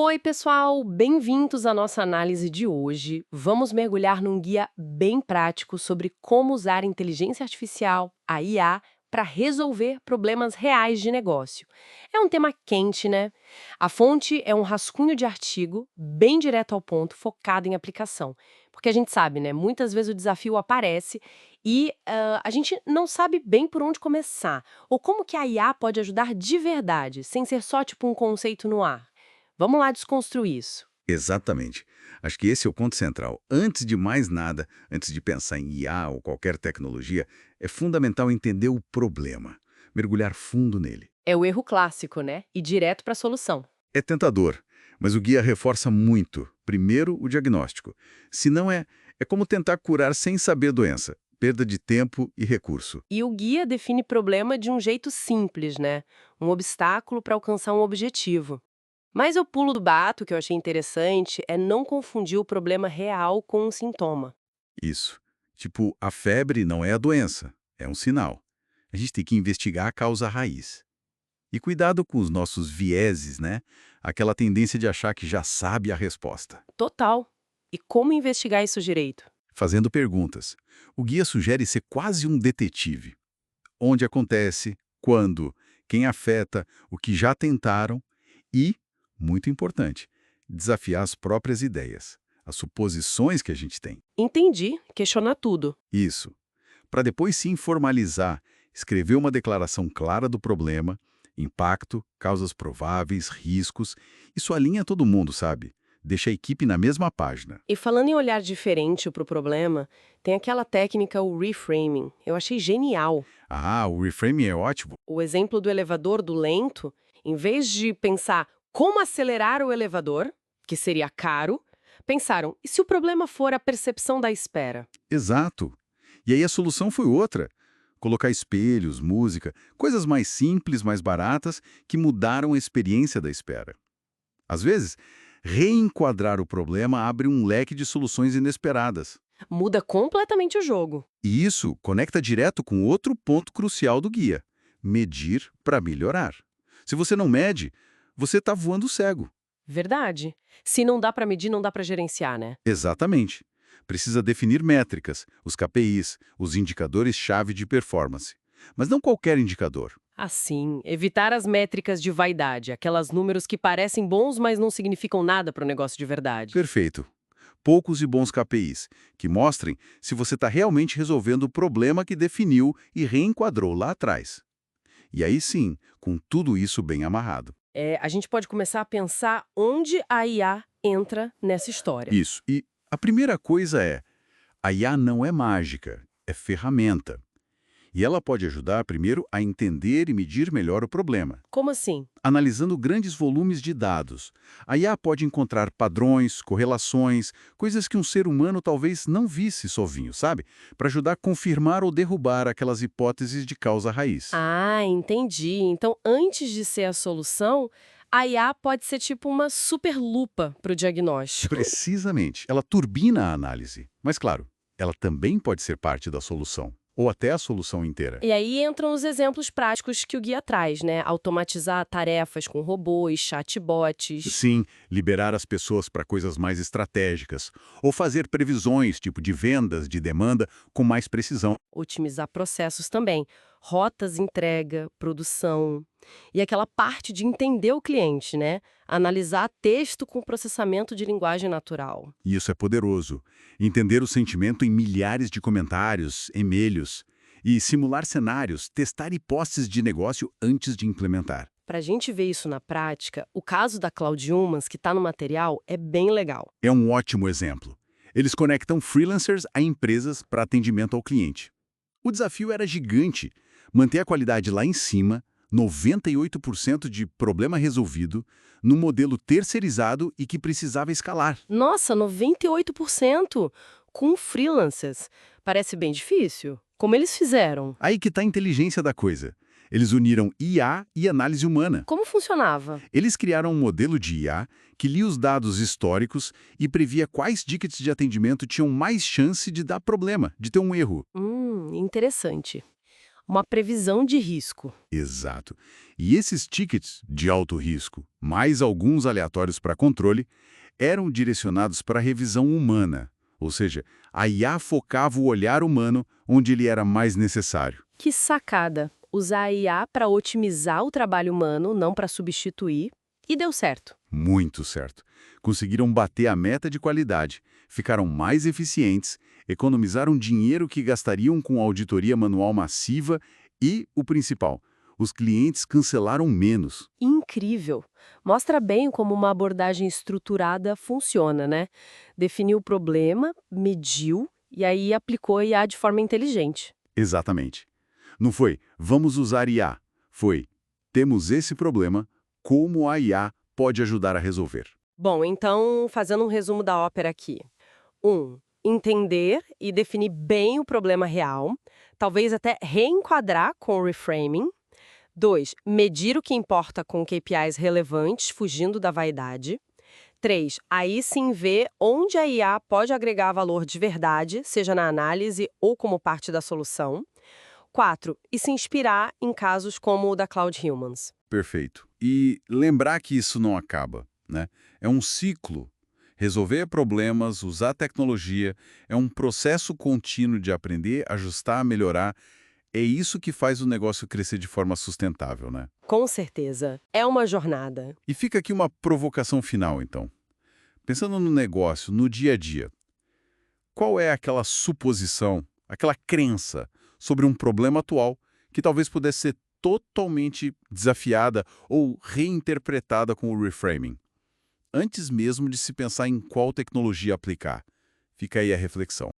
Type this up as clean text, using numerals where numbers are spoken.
Oi, pessoal! Bem-vindos à nossa análise de hoje. Vamos mergulhar num guia bem prático sobre como usar inteligência artificial, a IA, para resolver problemas reais de negócio. É um tema quente, né? A fonte é um rascunho de artigo, bem direto ao ponto, focado em aplicação. Porque a gente sabe, né? Muitas vezes o desafio aparece e a gente não sabe bem por onde começar. Ou como que a IA pode ajudar de verdade, sem ser só tipo um conceito no ar. Vamos lá desconstruir isso. Exatamente. Acho que esse é o ponto central. Antes de mais nada, antes de pensar em IA ou qualquer tecnologia, é fundamental entender o problema, mergulhar fundo nele. É o erro clássico, né? E direto para a solução. É tentador, mas o guia reforça muito. Primeiro, o diagnóstico. Se não é como tentar curar sem saber a doença. Perda de tempo e recurso. E o guia define problema de um jeito simples, né? Um obstáculo para alcançar um objetivo. Mas o pulo do gato que eu achei interessante é não confundir o problema real com um sintoma. Isso. Tipo, a febre não é a doença, é um sinal. A gente tem que investigar a causa raiz. E cuidado com os nossos vieses, né? Aquela tendência de achar que já sabe a resposta. Total. E como investigar isso direito? Fazendo perguntas. O guia sugere ser quase um detetive. Onde acontece, quando, quem afeta, o que já tentaram e, muito importante, desafiar as próprias ideias, as suposições que a gente tem. Entendi. Questionar tudo. Isso. Para depois sim formalizar, escrever uma declaração clara do problema, impacto, causas prováveis, riscos. Isso alinha todo mundo, sabe? Deixa a equipe na mesma página. E falando em olhar diferente para o problema, tem aquela técnica, o reframing. Eu achei genial. Ah, o reframing é ótimo. O exemplo do elevador do lento, em vez de pensar como acelerar o elevador, que seria caro, pensaram, e se o problema for a percepção da espera? Exato. E aí a solução foi outra. Colocar espelhos, música, coisas mais simples, mais baratas, que mudaram a experiência da espera. Às vezes, reenquadrar o problema abre um leque de soluções inesperadas. Muda completamente o jogo. E isso conecta direto com outro ponto crucial do guia: medir para melhorar. Se você não mede, você está voando cego. Verdade. Se não dá para medir, não dá para gerenciar, né? Exatamente. Precisa definir métricas, os KPIs, os indicadores-chave de performance. Mas não qualquer indicador. Assim, evitar as métricas de vaidade, aquelas números que parecem bons, mas não significam nada para o negócio de verdade. Perfeito. Poucos e bons KPIs, que mostrem se você está realmente resolvendo o problema que definiu e reenquadrou lá atrás. E aí sim, com tudo isso bem amarrado. A gente pode começar a pensar onde a IA entra nessa história. Isso. E a primeira coisa é, a IA não é mágica, é ferramenta. E ela pode ajudar, primeiro, a entender e medir melhor o problema. Como assim? Analisando grandes volumes de dados, a IA pode encontrar padrões, correlações, coisas que um ser humano talvez não visse sozinho, sabe? Para ajudar a confirmar ou derrubar aquelas hipóteses de causa raiz. Ah, entendi. Então, antes de ser a solução, a IA pode ser tipo uma super lupa para o diagnóstico. Precisamente. Ela turbina a análise. Mas, claro, ela também pode ser parte da solução, ou até a solução inteira. E aí entram os exemplos práticos que o guia traz, né? Automatizar tarefas com robôs, chatbots. Sim, liberar as pessoas para coisas mais estratégicas, ou fazer previsões, tipo de vendas, de demanda, com mais precisão. Otimizar processos também, rotas, entrega, produção. E aquela parte de entender o cliente, né? Analisar texto com processamento de linguagem natural. E isso é poderoso. Entender o sentimento em milhares de comentários, e-mails, e simular cenários, testar hipóteses de negócio antes de implementar. Para a gente ver isso na prática, o caso da Cloud Humans, que está no material, é bem legal. É um ótimo exemplo. Eles conectam freelancers a empresas para atendimento ao cliente. O desafio era gigante, manter a qualidade lá em cima, 98% de problema resolvido, num modelo terceirizado e que precisava escalar. Nossa, 98% com freelancers. Parece bem difícil. Como eles fizeram? Aí que está a inteligência da coisa. Eles uniram IA e análise humana. Como funcionava? Eles criaram um modelo de IA que lia os dados históricos e previa quais tickets de atendimento tinham mais chance de dar problema, de ter um erro. Interessante. Uma previsão de risco. Exato. E esses tickets de alto risco, mais alguns aleatórios para controle, eram direcionados para a revisão humana. Ou seja, a IA focava o olhar humano onde ele era mais necessário. Que sacada! Usar a IA para otimizar o trabalho humano, não para substituir. E deu certo. Muito certo. Conseguiram bater a meta de qualidade, ficaram mais eficientes, economizaram dinheiro que gastariam com auditoria manual massiva e, o principal, os clientes cancelaram menos. Incrível! Mostra bem como uma abordagem estruturada funciona, né? Definiu o problema, mediu e aí aplicou a IA de forma inteligente. Exatamente. Não foi, vamos usar IA. Foi, temos esse problema, como a IA pode ajudar a resolver. Bom, então, fazendo um resumo da ópera aqui. 1. Entender e definir bem o problema real, talvez até reenquadrar com o reframing. 2. Medir o que importa com KPIs relevantes, fugindo da vaidade. 3. Aí sim ver onde a IA pode agregar valor de verdade, seja na análise ou como parte da solução. 4. E se inspirar em casos como o da Cloud Humans. Perfeito. E lembrar que isso não acaba, né? É um ciclo. Resolver problemas, usar tecnologia, é um processo contínuo de aprender, ajustar, melhorar. É isso que faz o negócio crescer de forma sustentável, né? Com certeza. É uma jornada. E fica aqui uma provocação final, então. Pensando no negócio, no dia a dia, qual é aquela suposição, aquela crença sobre um problema atual que talvez pudesse ser totalmente desafiada ou reinterpretada com o reframing, antes mesmo de se pensar em qual tecnologia aplicar? Fica aí a reflexão.